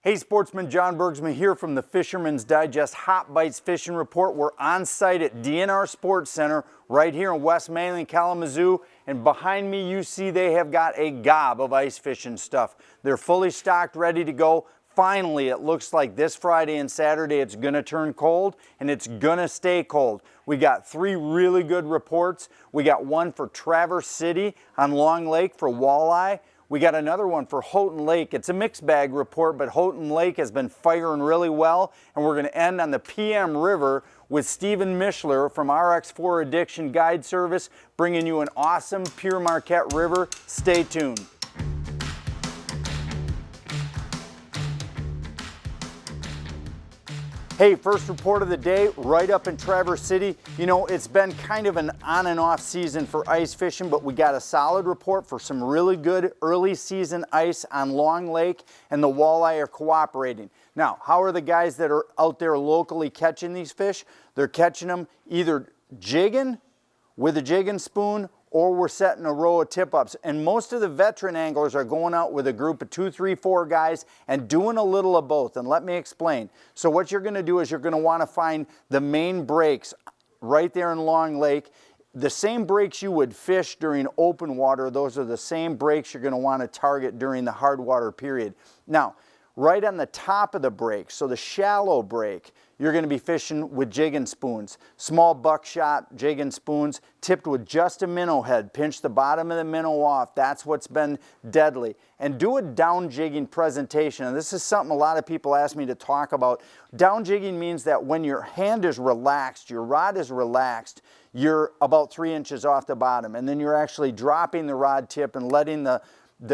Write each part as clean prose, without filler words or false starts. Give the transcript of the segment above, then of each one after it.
Hey sportsman, John Bergsman here from the Fisherman's Digest Hot Bites Fishing Report. We're on site at DNR Sports Center right here in West Mainland, Kalamazoo. And behind me you see they have got a gob of ice fishing stuff. They're fully stocked, ready to go. Finally, it looks like this Friday and Saturday it's going to turn cold, and it's going to stay cold. We got 3 really good reports. We got one for Traverse City on Long Lake for walleye. We got another one for Houghton Lake. It's a mixed bag report, but Houghton Lake has been firing really well. And we're going to end on the PM River with Stephen Mishler from RX4 Addiction Guide Service, bringing you an awesome Pere Marquette River. Stay tuned. Hey, first report of the day, right up in Traverse City. You know, it's been kind of an on and off season for ice fishing, but we got a solid report for some really good early season ice on Long Lake, and the walleye are cooperating. Now, how are the guys that are out there locally catching these fish? They're catching them either jigging with a jigging spoon, or we're setting a row of tip-ups. And most of the veteran anglers are going out with a group of 2, 3, 4 guys and doing a little of both. And let me explain. So what you're going to do is you're going to want to find the main breaks right there in Long Lake. The same breaks you would fish during open water, those are the same breaks you're going to want to target during the hard water period. Now, right on the top of the break, so the shallow break, you're going to be fishing with jigging spoons. Small buckshot jigging spoons tipped with just a minnow head. Pinch the bottom of the minnow off. That's what's been deadly. And do a down jigging presentation. And this is something a lot of people ask me to talk about. Down jigging means that when your hand is relaxed, your rod is relaxed, you're about 3 inches off the bottom. And then you're actually dropping the rod tip and letting the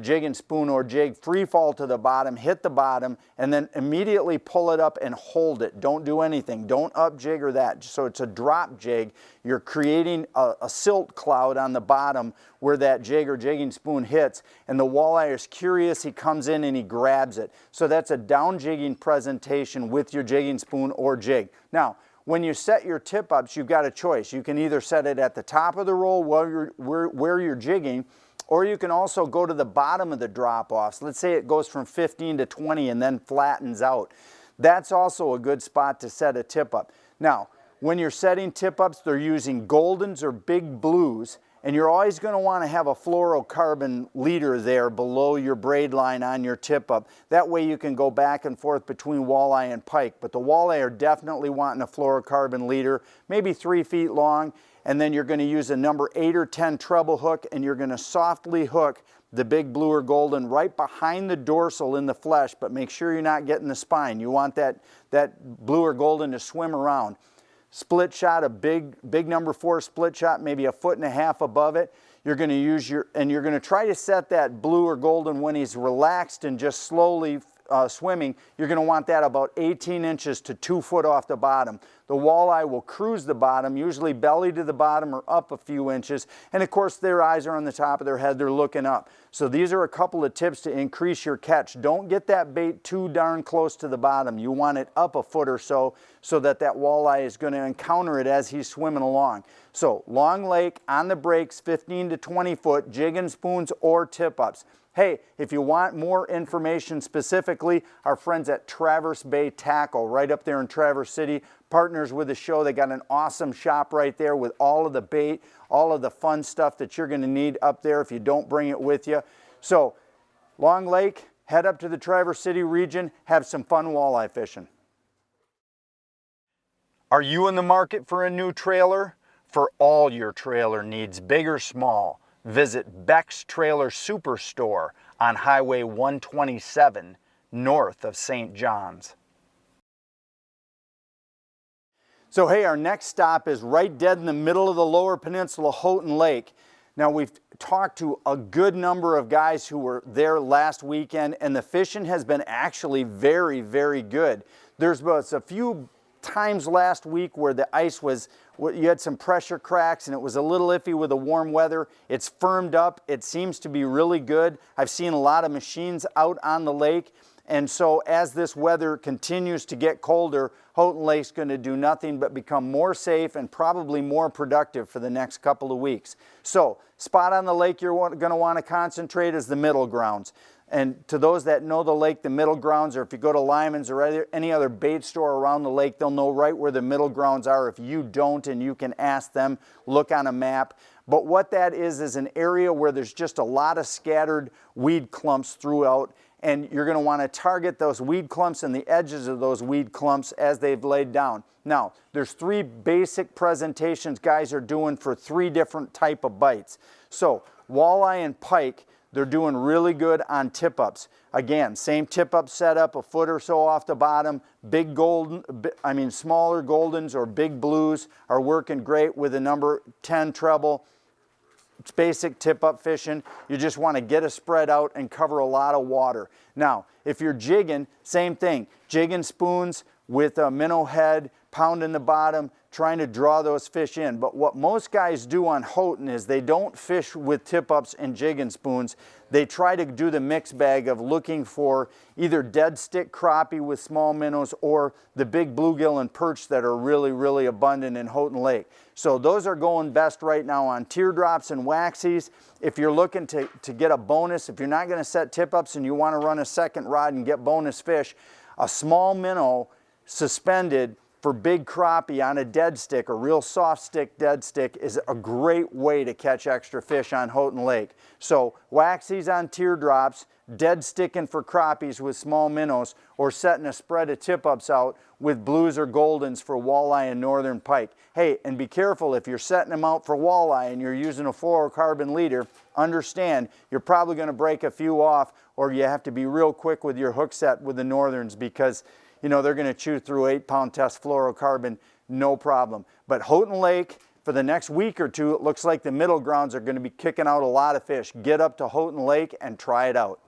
jigging spoon or jig free fall to the bottom, hit the bottom, and then immediately pull it up and hold it. Don't do anything. Don't up jig or that. So it's a drop jig. You're creating a silt cloud on the bottom where that jig or jigging spoon hits, and the walleye is curious. He comes in and he grabs it. So that's a down jigging presentation with your jigging spoon or jig. Now, when you set your tip ups, you've got a choice. You can either set it at the top of the roll where you're jigging, or you can also go to the bottom of the drop-offs. Let's say it goes from 15 to 20 and then flattens out. That's also a good spot to set a tip-up. Now, when you're setting tip-ups, they're using Goldens or Big Blues, and you're always going to want to have a fluorocarbon leader there below your braid line on your tip-up. That way you can go back and forth between walleye and pike. But the walleye are definitely wanting a fluorocarbon leader, maybe 3 feet long, and then you're going to use a number 8 or 10 treble hook, and you're going to softly hook the Big Blue or Golden right behind the dorsal in the flesh, but make sure you're not getting the spine. You want that Blue or Golden to swim around. Split shot, a big number 4 split shot, maybe 1.5 feet above it. You're going to use you're going to try to set that Blue or Golden when he's relaxed and just slowly swimming. You're going to want that about 18 inches to 2 foot off the bottom. The walleye will cruise the bottom, usually belly to the bottom or up a few inches. And of course, their eyes are on the top of their head. They're looking up. So these are a couple of tips to increase your catch. Don't get that bait too darn close to the bottom. You want it up a foot or so that walleye is going to encounter it as he's swimming along. So Long Lake on the breaks, 15 to 20 foot, jigging spoons or tip-ups. Hey, if you want more information specifically, our friends at Traverse Bay Tackle right up there in Traverse City, partners with the show. They got an awesome shop right there with all of the bait, all of the fun stuff that you're going to need up there if you don't bring it with you. So Long Lake, head up to the Traverse City region, have some fun walleye fishing. Are you in the market for a new trailer? For all your trailer needs, big or small, visit Beck's Trailer Superstore on Highway 127 north of St. John's. So hey, our next stop is right dead in the middle of the Lower Peninsula, Houghton Lake. Now we've talked to a good number of guys who were there last weekend, and the fishing has been actually very, very good. There's a few times last week where the ice was, you had some pressure cracks and it was a little iffy with the warm weather. It's firmed up. It seems to be really good. I've seen a lot of machines out on the lake. And so as this weather continues to get colder, Houghton Lake's going to do nothing but become more safe and probably more productive for the next couple of weeks. So spot on the lake you're going to want to concentrate is the middle grounds. And to those that know the lake, the middle grounds, or if you go to Lyman's or any other bait store around the lake, they'll know right where the middle grounds are. If you don't, and you can ask them, look on a map. But what that is an area where there's just a lot of scattered weed clumps throughout, and you're going to want to target those weed clumps and the edges of those weed clumps as they've laid down. Now, there's 3 basic presentations guys are doing for 3 different type of bites. So, walleye and pike, they're doing really good on tip-ups. Again, same tip-up setup, a foot or so off the bottom. Big golden, smaller goldens or big blues are working great with a number 10 treble. It's basic tip-up fishing. You just want to get a spread out and cover a lot of water. Now, if you're jigging, same thing. Jigging spoons with a minnow head, pounding the bottom, trying to draw those fish in. But what most guys do on Houghton is they don't fish with tip-ups and jigging spoons. They try to do the mix bag of looking for either dead stick crappie with small minnows or the big bluegill and perch that are really, really abundant in Houghton Lake. So those are going best right now on teardrops and waxies. If you're looking to get a bonus, if you're not going to set tip-ups and you want to run a second rod and get bonus fish, a small minnow suspended for big crappie on a dead stick, a real soft stick dead stick, is a great way to catch extra fish on Houghton Lake. So waxies on teardrops, dead sticking for crappies with small minnows, or setting a spread of tip-ups out with blues or goldens for walleye and northern pike. Hey, and be careful if you're setting them out for walleye and you're using a fluorocarbon leader, understand you're probably going to break a few off, or you have to be real quick with your hook set with the northerns, because you know they're going to chew through 8-pound test fluorocarbon, no problem. But Houghton Lake, for the next week or two, it looks like the middle grounds are going to be kicking out a lot of fish. Get up to Houghton Lake and try it out.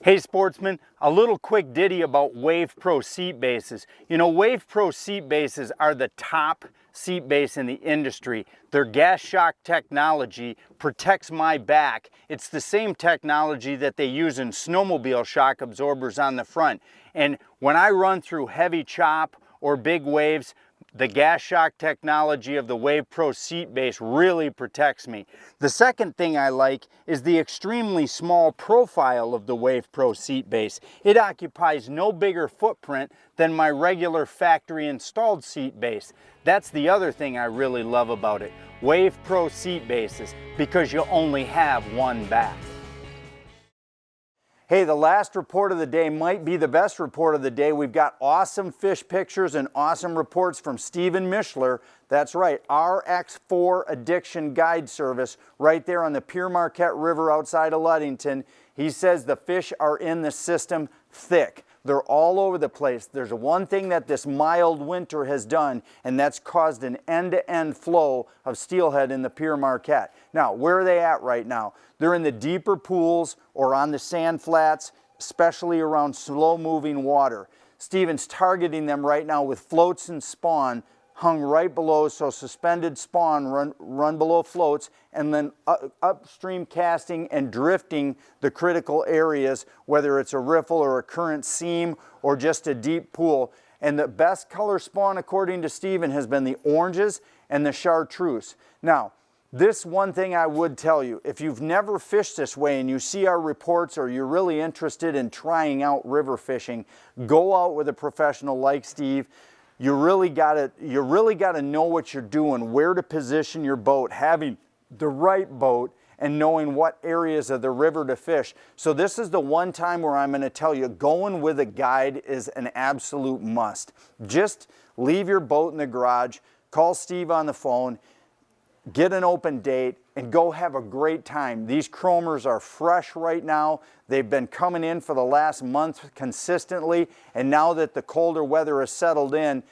Hey sportsmen, a little quick ditty about Wave Pro seat bases. You know, Wave Pro seat bases are the top seat base in the industry. Their gas shock technology protects my back. It's the same technology that they use in snowmobile shock absorbers on the front. And when I run through heavy chop or big waves, the gas shock technology of the Wave Pro seat base really protects me. The second thing I like is the extremely small profile of the Wave Pro seat base. It occupies no bigger footprint than my regular factory installed seat base. That's the other thing I really love about it. Wave Pro seat bases, because you only have one back. Hey, the last report of the day might be the best report of the day. We've got awesome fish pictures and awesome reports from Stephen Mishler. That's right, RX4 Addiction Guide Service right there on the Pere Marquette River outside of Ludington. He says the fish are in the system thick. They're all over the place. There's one thing that this mild winter has done, and that's caused an end-to-end flow of steelhead in the Pere Marquette. Now, where are they at right now? They're in the deeper pools or on the sand flats, especially around slow-moving water. Stephen's targeting them right now with floats and spawn hung right below, so suspended spawn run below floats, and then upstream casting and drifting the critical areas, whether it's a riffle or a current seam or just a deep pool. And the best color spawn, according to Stephen, has been the oranges and the chartreuse. Now, this one thing I would tell you, if you've never fished this way and you see our reports or you're really interested in trying out river fishing, go out with a professional like Steve. You really gotta know what you're doing, where to position your boat, having the right boat, and knowing what areas of the river to fish. So this is the one time where I'm going to tell you, going with a guide is an absolute must. Just leave your boat in the garage, call Steve on the phone, get an open date, and go have a great time. These chromers are fresh right now. They've been coming in for the last month consistently, and now that the colder weather has settled in,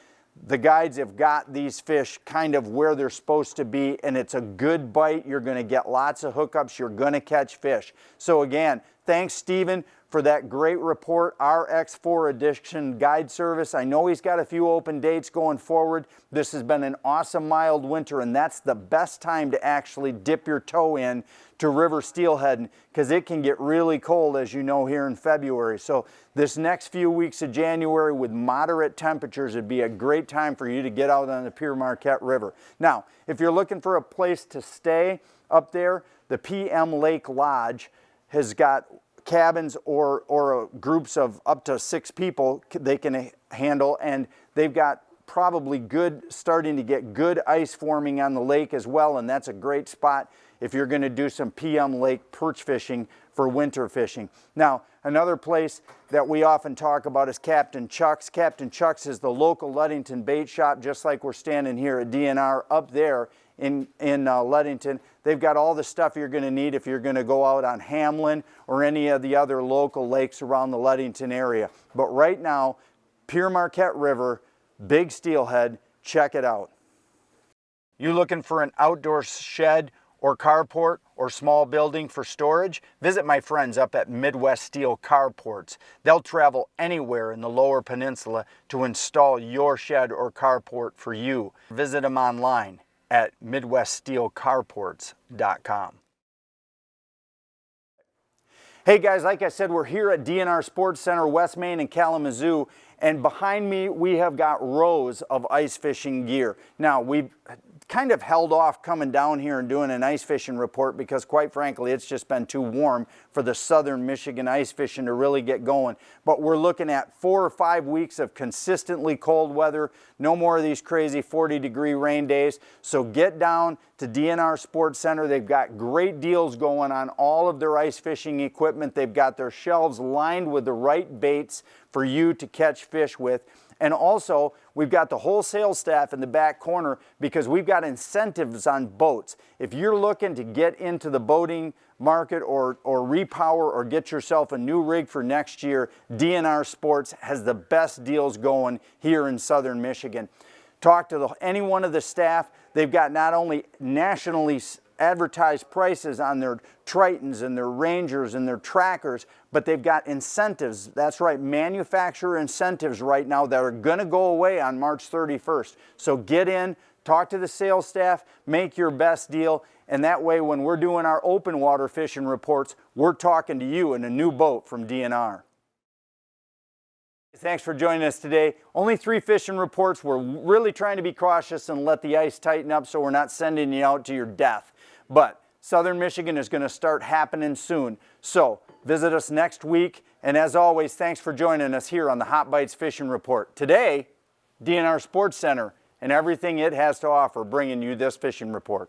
the guides have got these fish kind of where they're supposed to be, and it's a good bite. You're going to get lots of hookups. You're going to catch fish. So again, thanks Stephen for that great report, RX4 Addiction Guide Service. I know he's got a few open dates going forward. This has been an awesome mild winter, and that's the best time to actually dip your toe in to river steelhead, because it can get really cold, as you know, here in February. So this next few weeks of January with moderate temperatures would be a great time for you to get out on the Pere Marquette River. Now, if you're looking for a place to stay up there, the PM Lake Lodge has got cabins or groups of up to 6 people they can handle, and they've got probably starting to get good ice forming on the lake as well, and that's a great spot if you're going to do some PM Lake perch fishing for winter fishing. Now, another place that we often talk about is Captain Chuck's. Captain Chuck's is the local Ludington bait shop, just like we're standing here at DNR up there in Ludington. They've got all the stuff you're going to need if you're going to go out on Hamlin or any of the other local lakes around the Ludington area. But right now, Pere Marquette River, big steelhead, check it out. You looking for an outdoor shed or carport or small building for storage? Visit my friends up at Midwest Steel Carports. They'll travel anywhere in the Lower Peninsula to install your shed or carport for you. Visit them online at MidwestSteelCarports.com. Hey guys, like I said, we're here at DNR Sports Center, West Main and Kalamazoo, and behind me we have got rows of ice fishing gear. Now, we've kind of held off coming down here and doing an ice fishing report because, quite frankly, it's just been too warm for the southern Michigan ice fishing to really get going. But we're looking at 4 or 5 weeks of consistently cold weather, no more of these crazy 40-degree rain days. So get down to DNR Sports Center. They've got great deals going on all of their ice fishing equipment. They've got their shelves lined with the right baits for you to catch fish with. And also, we've got the wholesale staff in the back corner because we've got incentives on boats. If you're looking to get into the boating market or repower or get yourself a new rig for next year, DNR Sports has the best deals going here in southern Michigan. Talk to any one of the staff. They've got not only nationally advertised prices on their Tritons and their Rangers and their Trackers, but they've got incentives. That's right, manufacturer incentives right now that are going to go away on March 31st. So get in, talk to the sales staff, make your best deal, and that way when we're doing our open water fishing reports, we're talking to you in a new boat from DNR. Thanks for joining us today. Only 3 fishing reports. We're really trying to be cautious and let the ice tighten up so we're not sending you out to your death. But southern Michigan is going to start happening soon. So visit us next week. And as always, thanks for joining us here on the Hot Bites Fishing Report. Today, DNR Sports Center and everything it has to offer, bringing you this fishing report.